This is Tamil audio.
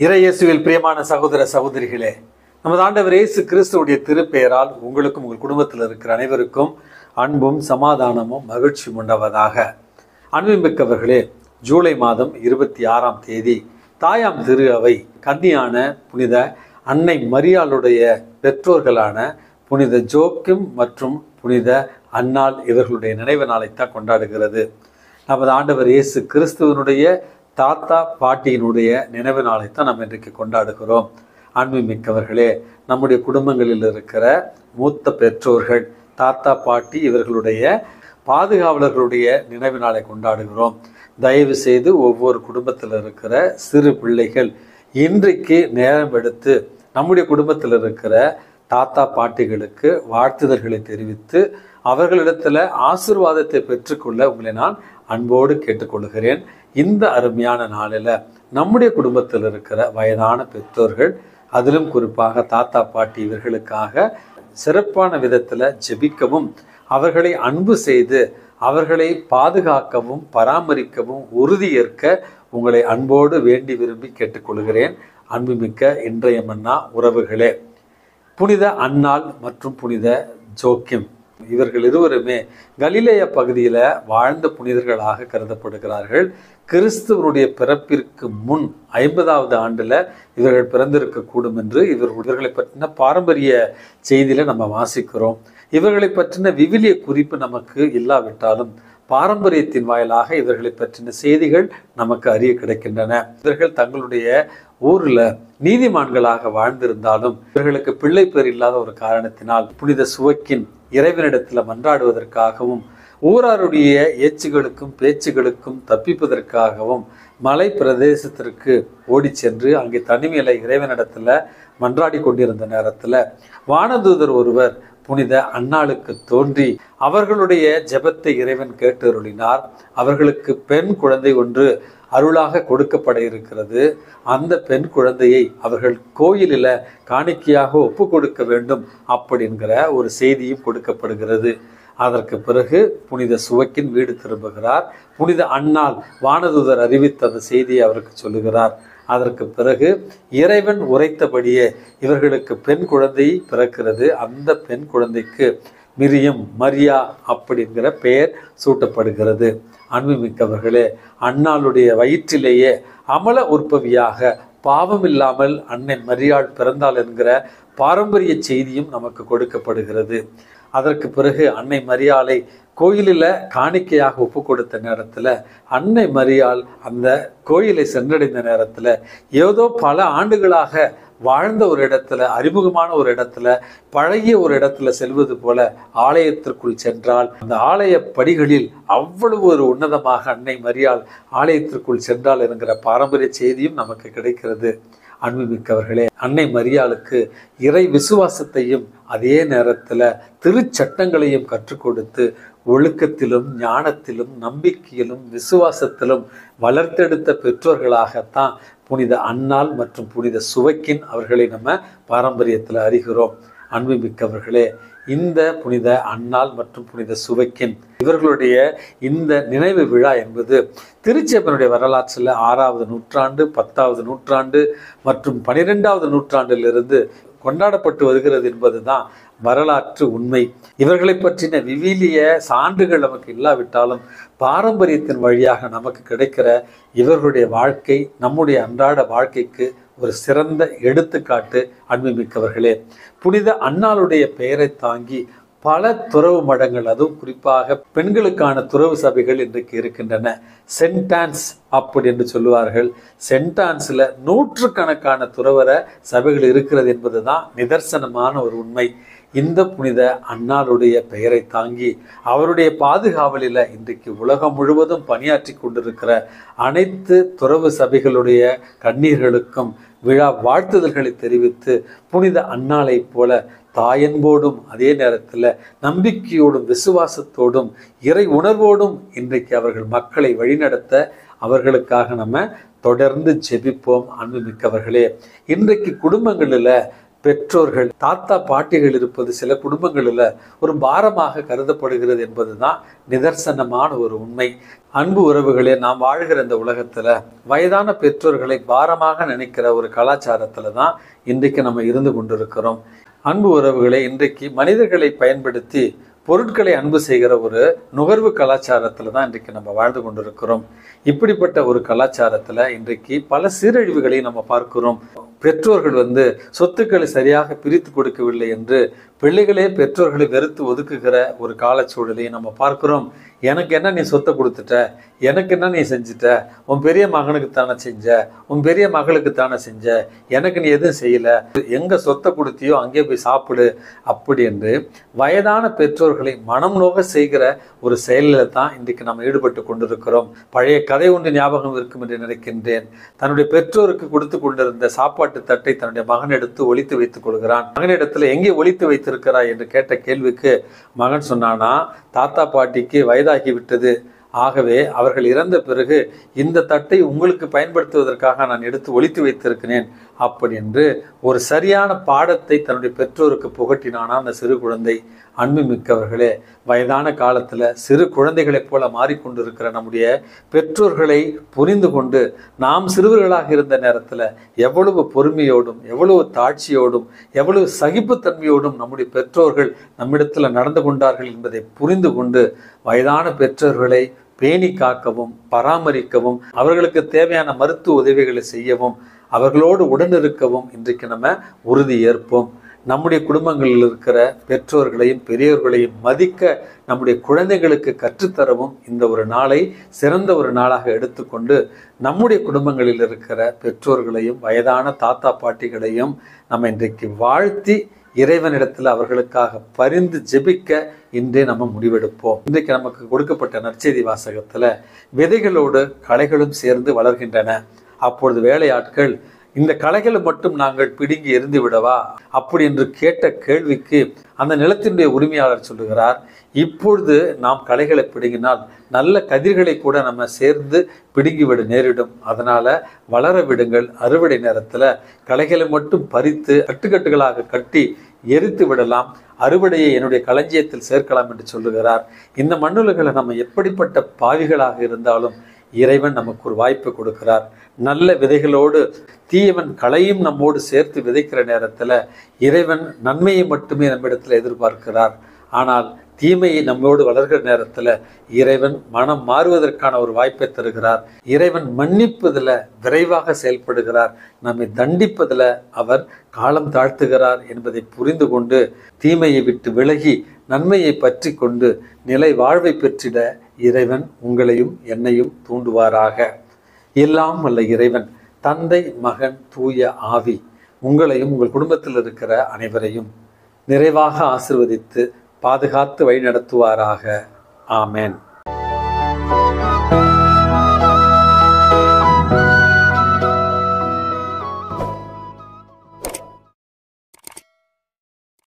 இறையேசுவில் பிரியமான சகோதர சகோதரிகளே, நமது ஆண்டவர் இயேசு கிறிஸ்துவுடைய திருப்பெயரால் உங்களுக்கும் உங்கள் குடும்பத்தில் இருக்கிற அனைவருக்கும் அன்பும் சமாதானமும் மகிழ்ச்சியும் உண்டாவதாக. அன்புமிக்கவர்களே, ஜூலை மாதம் 26ஆம் தேதி தாயாம் திரு அவை கன்னியான புனித அன்னை மரியாளுடைய பெற்றோர்களான புனித ஜோக்கிம் மற்றும் புனித அன்னாள் இவர்களுடைய நினைவு நாளைத்தான் கொண்டாடுகிறது. நமது ஆண்டவர் இயேசு கிறிஸ்துவனுடைய தாத்தா பாட்டியினுடைய நினைவு நாளைத்தான் நம்ம இன்றைக்கு கொண்டாடுகிறோம். அன்புமிக்கவர்களே, நம்முடைய குடும்பங்களில் இருக்கிற மூத்த பெற்றோர்கள் தாத்தா பாட்டி இவர்களுடைய பாதுகாவலர்களுடைய நினைவு நாளை கொண்டாடுகிறோம். தயவு செய்து ஒவ்வொரு குடும்பத்தில் இருக்கிற சிறு பிள்ளைகள் இன்றைக்கு நேரம் எடுத்து நம்முடைய குடும்பத்தில் இருக்கிற தாத்தா பாட்டிகளுக்கு வாழ்த்துதல்களை தெரிவித்து அவர்களிடத்தில் ஆசீர்வாதத்தை பெற்றுக்கொள்ள உங்களை நான் அன்போடு கேட்டுக்கொள்கிறேன். இந்த அருமையான நாளில் நம்முடைய குடும்பத்தில் இருக்கிற வயதான பெற்றோர்கள், அதிலும் குறிப்பாக தாத்தா பாட்டி இவர்களுக்காக சிறப்பான விதத்தில் ஜெபிக்கவும் அவர்களை அன்பு செய்து அவர்களை பாதுகாக்கவும் பராமரிக்கவும் உறுதியேற்க உங்களை அன்போடு வேண்டி விரும்பி கேட்டுக்கொள்கிறேன். அன்புமிக்க இன்றைய மன்னா உறவுகளே, புனித அன்னாள் மற்றும் புனித ஜோக்கிம் இவர்கள் இருவருமே கலிலேய பகுதியில் வாழ்ந்த புனிதர்களாக கருதப்படுகிறார்கள். கிறிஸ்துவனுடைய பிறப்பிற்கு முன் 50வது ஆண்டில் இவர்கள் பிறந்திருக்கக்கூடும் என்று இவர்களை பற்றின பாரம்பரிய செய்தியில நம்ம வாசிக்கிறோம். இவர்களை பற்றின விவிலிய குறிப்பு நமக்கு இல்லாவிட்டாலும் பாரம்பரியத்தின் வாயிலாக இவர்களை பற்றின செய்திகள் நமக்கு அறிய கிடைக்கின்றன. இவர்கள் தங்களுடைய ஊரில் நீதிமான்களாக வாழ்ந்திருந்தாலும் இவர்களுக்கு பிள்ளை பேர் இல்லாத ஒரு காரணத்தினால் புனித சுவக்கின் இறைவனிடத்தில் மன்றாடுவதற்காகவும் ஊராருடைய ஏச்சுகளுக்கும் பேச்சுகளுக்கும் தப்பிப்பதற்காகவும் மலை பிரதேசத்திற்கு ஓடி சென்று அங்கே தனிமையில இறைவனிடத்துல மன்றாடி கொண்டிருந்த நேரத்துல வானதூதர் ஒருவர் புனித அன்னாளுக்கு தோன்றி அவர்களுடைய ஜெபத்தை இறைவன் கேட்டருளினார். அவர்களுக்கு பெண் குழந்தை ஒன்று அருளாக கொடுக்கப்பட இருக்கிறது. அந்த பெண் குழந்தையை அவர்கள் கோயிலில் காணிக்கையாக ஒப்பு கொடுக்க வேண்டும் அப்படிங்கிற ஒரு செய்தியும் கொடுக்கப்படுகிறது. அதற்கு பிறகு புனித சுவக்கின் வீடு திரும்புகிறார். புனித அன்னாள் வானதூதர் அறிவித்த அந்த செய்தியை அவருக்கு சொல்லுகிறார். அதற்கு பிறகு இறைவன் உரைத்தபடியே இவர்களுக்கு பெண் குழந்தை பிறக்கிறது. அந்த பெண் குழந்தைக்கு மிரியம் மரியா அப்படிங்கிற பெயர் சூட்டப்படுகிறது. அன்புமிக்கவர்களே, அன்னாளுடைய வயிற்றிலேயே அமல உற்பவியாக பாவம் இல்லாமல் அன்னை மரியாள் பிறந்தாள் என்கிற பாரம்பரிய செய்தியும் நமக்கு கொடுக்கப்படுகிறது. அதற்கு பிறகு அன்னை மரியாளை கோயிலில் காணிக்கையாக ஒப்பு கொடுத்த நேரத்தில் அன்னை மரியாள் அந்த கோயிலை சென்றடைந்த நேரத்தில் ஏதோ பல ஆண்டுகளாக வாழ்ந்த ஒரு இடத்துல, அறிமுகமான ஒரு இடத்துல, பழகிய ஒரு இடத்துல செல்வது போல ஆலயத்திற்குள் சென்றால் அந்த ஆலய படிகளில் அவ்வளவு ஒரு உன்னதமாக அன்னை மரியாள் ஆலயத்திற்குள் சென்றாள் என்கிற பாரம்பரிய செய்தியும் நமக்கு கிடைக்கிறது. அன்புமிக்கவர்களே, அன்னை மரியாளுக்கு இறை விசுவாசத்தையும் அதே நேரத்தில் திருச்சட்டங்களையும் கற்றுக் கொடுத்து ஒழுக்கத்திலும் ஞானத்திலும் நம்பிக்கையிலும் விசுவாசத்திலும் வளர்த்தெடுத்த பெற்றோர்களாகத்தான் புனித அன்னாள் மற்றும் புனித சுவக்கின் அவர்களை நம்ம பாரம்பரியத்தில் அறிகிறோம். அன்புமிக்கவர்களே, இந்த புனித அன்னாள் மற்றும் புனித சுவக்கின் இவர்களுடைய இந்த நினைவு விழா என்பது திருச்சபையினுடைய வரலாற்றில் 6வது நூற்றாண்டு 10வது நூற்றாண்டு மற்றும் 12வது நூற்றாண்டிலிருந்து கொண்டாடப்பட்டு வருகிறது என்பதுதான் வரலாற்று உண்மை. இவர்களை பற்றின விவிலிய சான்றுகள் நமக்கு இல்லாவிட்டாலும் பாரம்பரியத்தின் வழியாக நமக்கு கிடைக்கிற இவர்களுடைய வாழ்க்கை நம்முடைய அன்றாட வாழ்க்கைக்கு ஒரு சிறந்த எடுத்துக்காட்டு. அன்புமிக்கவர்களே, புனித அன்னாளுடைய பெயரை தாங்கி பல துறவு மடங்கள், அதுவும் குறிப்பாக பெண்களுக்கான துறவு சபைகள் இன்றைக்கு இருக்கின்றன. சென்டான்ஸ் அப்படி என்று சொல்லுவார்கள். சென்டான்ஸில் நூற்றுக்கணக்கான துறவர சபைகள் இருக்கிறது என்பதுதான் நிதர்சனமான ஒரு உண்மை. இந்த புனித அன்னாளுடைய பெயரை தாங்கி அவருடைய பாதுகாவலில் இன்றைக்கு உலகம் முழுவதும் பணியாற்றி கொண்டிருக்கிற அனைத்து துறவு சபைகளுடைய கண்ணீர்களுக்கும் விழா வாழ்த்துதல்களை தெரிவித்து புனித அன்னாளை போல தாயன்போடும் அதே நேரத்தில் நம்பிக்கையோடும் விசுவாசத்தோடும் இறை உணர்வோடும் இன்றைக்கு அவர்கள் மக்களை வழிநடத்த அவர்களுக்காக நம்ம தொடர்ந்து ஜெபிப்போம். அன்புமிக்கவர்களே, இன்றைக்கு குடும்பங்களில் பெற்றோர்கள், தாத்தா பாட்டிகள் இருப்பது சில குடும்பங்களில் ஒரு பாரமாக கருதப்படுகிறது என்பதுதான் நிதர்சனமான ஒரு உண்மை. அன்பு உறவுகளே, நாம் வாழ்கிற இந்த உலகத்துல வயதான பெற்றோர்களை பாரமாக நினைக்கிற ஒரு கலாச்சாரத்துல தான் இன்றைக்கு நம்ம இருந்து கொண்டிருக்கிறோம். அன்பு உறவுகளை, இன்றைக்கு மனிதர்களை பயன்படுத்தி பொருட்களை அன்பு செய்கிற ஒரு நுகர்வு கலாச்சாரத்துல தான் இன்றைக்கு நம்ம வாழ்ந்து கொண்டிருக்கிறோம். இப்படிப்பட்ட ஒரு கலாச்சாரத்துல இன்றைக்கு பல சீரழிவுகளை நம்ம பார்க்கிறோம். பெற்றோர்கள் சொத்துக்களை சரியாக பிரித்து கொடுக்கவில்லை என்று பிள்ளைகளே பெற்றோர்களை வெறுத்து ஒதுக்குகிற ஒரு காலச்சூழலை நம்ம பார்க்கிறோம். எனக்கு என்ன நீ சொத்தை கொடுத்துட்ட, எனக்கு என்ன நீ செஞ்சுட்ட, உன் பெரிய மகனுக்கு தானே செஞ்ச, உன் பெரிய மகளுக்கு தானே செஞ்ச, எனக்கு நீ எதுவும் செய்யல, எங்க சொத்தை கொடுத்தியோ அங்கே போய் சாப்பிடு அப்படி என்று வயதான பெற்றோர்களை மனம் நோக செய்கிற ஒரு செயலில் தான் இன்றைக்கு நம்ம ஈடுபட்டு கொண்டிருக்கிறோம். பழைய கதை ஒன்று ஞாபகம் இருக்கும் என்று நினைக்கின்றேன். தன்னுடைய பெற்றோருக்கு கொடுத்து கொண்டிருந்த சாப்பாட்டு தட்டை தன்னுடைய மகன் எடுத்து ஒளித்து வைத்துக் கொள்கிறான். மகனிடத்துல எங்கே ஒளித்து வைத்திருக்கிறாய் என்று கேட்ட கேள்விக்கு மகன் சொன்னானா, தாத்தா பாட்டிக்கு வயதாகி விட்டது, ஆகவே அவர்கள் இறந்த பிறகு இந்த தட்டை உங்களுக்கு பயன்படுத்துவதற்காக நான் எடுத்து ஒளித்து வைத்திருக்கிறேன் அப்படி என்று ஒரு சரியான பாடத்தை தன்னுடைய பெற்றோருக்கு புகட்டினானா அந்த சிறு குழந்தை. அன்பு மிக்கவர்களே, வயதான காலத்துல சிறு குழந்தைகளைப் போல மாறிக்கொண்டிருக்கிற நம்முடைய பெற்றோர்களை புரிந்து கொண்டு நாம் சிறுவர்களாக இருந்த நேரத்துல எவ்வளவு பொறுமையோடும் எவ்வளவு தாட்சியோடும் எவ்வளவு சகிப்புத்தன்மையோடும் நம்முடைய பெற்றோர்கள் நம்மிடத்துல நடந்து கொண்டார்கள் என்பதை புரிந்து கொண்டு வயதான பெற்றோர்களை பேணி காக்கவும் பராமரிக்கவும் அவர்களுக்கு தேவையான மருத்துவ உதவிகளை செய்யவும் அவர்களோடு உடனிருக்கவும் இன்றைக்கு நம்ம உறுதி ஏற்போம். நம்முடைய குடும்பங்களில் இருக்கிற பெற்றோர்களையும் பெரியோர்களையும் மதிக்க நம்முடைய குழந்தைகளுக்கு கற்றுத்தரவும் இந்த ஒரு நாளை சிறந்த ஒரு நாளாக எடுத்துக்கொண்டு நம்முடைய குடும்பங்களில் இருக்கிற பெற்றோர்களையும் வயதான தாத்தா பாட்டிகளையும் நம்ம இன்றைக்கு வாழ்த்தி இறைவனிடத்தில் அவர்களுக்காக பரிந்து ஜெபிக்க இன்றே நம்ம முடிவெடுப்போம். இன்றைக்கு நமக்கு கொடுக்கப்பட்ட நற்செய்தி வாசகத்துல விதைகளோடு களைகளும் சேர்ந்து வளர்கின்றன. அப்பொழுது வேலையாட்கள், இந்த களைகளை மட்டும் நாங்கள் பிடுங்கி எரிந்து விடவா அப்படி என்று கேட்ட கேள்விக்கு அந்த நிலத்தினுடைய உரிமையாளர் சொல்லுகிறார், இப்பொழுது நாம் களைகளை பிடுங்கினால் நல்ல கதிர்களை கூட நம்ம சேர்ந்து பிடுங்கிவிட நேரிடும், அதனால வளர விடுங்கள், அறுவடை நேரத்துல களைகளை மட்டும் பறித்து கட்டுக்கட்டுகளாக கட்டி எரித்து விடலாம், அறுவடையை என்னுடைய களஞ்சியத்தில் சேர்க்கலாம் என்று சொல்லுகிறார். இந்த மண்ணுலகளை நம்ம எப்படிப்பட்ட பாவிகளாக இருந்தாலும் இறைவன் நமக்கு ஒரு வாய்ப்பு கொடுக்கிறார். நல்ல விதைகளோடு தீயவன் களையும் நம்மோடு சேர்த்து விதைக்கிற நேரத்துல இறைவன் நன்மையை மட்டுமே நம்மிடத்துல எதிர்பார்க்கிறார். ஆனால் தீமையை நம்மோடு வளர்கிற நேரத்துல இறைவன் மனம் மாறுவதற்கான ஒரு வாய்ப்பை தருகிறார். இறைவன் மன்னிப்பதில் விரைவாக செயல்படுகிறார், நம்மை தண்டிப்பதில் அவர் காலம் தாழ்த்துகிறார் என்பதை புரிந்து கொண்டு தீமையை விட்டு விலகி நன்மையை பற்றி கொண்டு நிலை வாழ்வை பெற்றிட இறைவன் உங்களையும் என்னையும் தூண்டுவாராக. எல்லாம் வல்ல இறைவன் தந்தை மகன் தூய ஆவி உங்களையும் உங்கள் குடும்பத்தில் இருக்கிற அனைவரையும் நிறைவாக ஆசீர்வதித்து பாதுகாத்து வழி நடத்துவாராக. ஆமேன்.